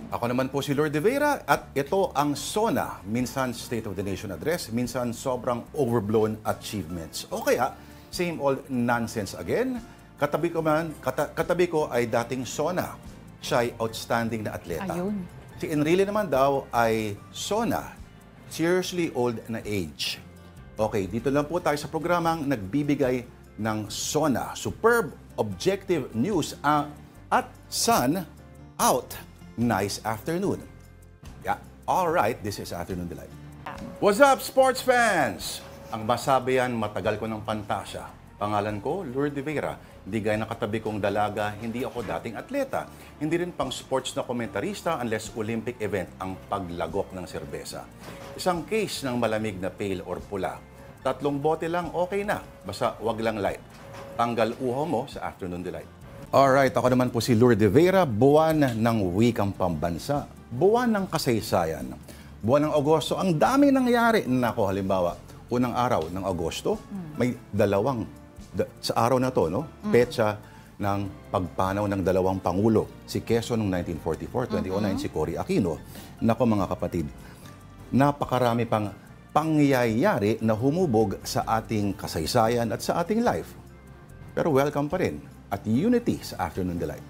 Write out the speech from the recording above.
Ako naman po si Lord De Vera at ito ang SONA, minsan State of the Nation Address, minsan sobrang overblown achievements. O kaya, same old nonsense again. Katabi ko ay dating SONA. Siya ay outstanding na atleta. Ayun. Si Enrile naman daw ay SONA, seriously old na age. Okay, dito lang po tayo sa programang nagbibigay ng SONA, Superb Objective News at Sun Out. Nice afternoon. Yeah, all right, this is Afternoon Delight. What's up, sports fans? Ang masabi yan, matagal ko ng pantasya. Pangalan ko, Lord De Vera. Hindi gaya nakatabi kong dalaga, hindi ako dating atleta. Hindi rin pang sports na komentarista unless Olympic event ang paglagok ng serbesa. Isang case ng malamig na pale or pula. 3 bote lang, okay na. Basta wag lang light. Tanggal uho mo sa Afternoon Delight. Alright, ako naman po si Lord De Vera, buwan ng wikang pambansa, buwan ng kasaysayan, buwan ng Agosto. Ang daming nangyari. Nako, halimbawa, unang araw ng Agosto, may sa araw na to, no? Petsa ng pagpanaw ng 2 pangulo. Si Quezon noong 1944, 2009, si Cory Aquino. Nako mga kapatid, napakarami pang pangyayari na humubog sa ating kasaysayan at sa ating life. Pero welcome pa rin at unity sa Afternoon Delight.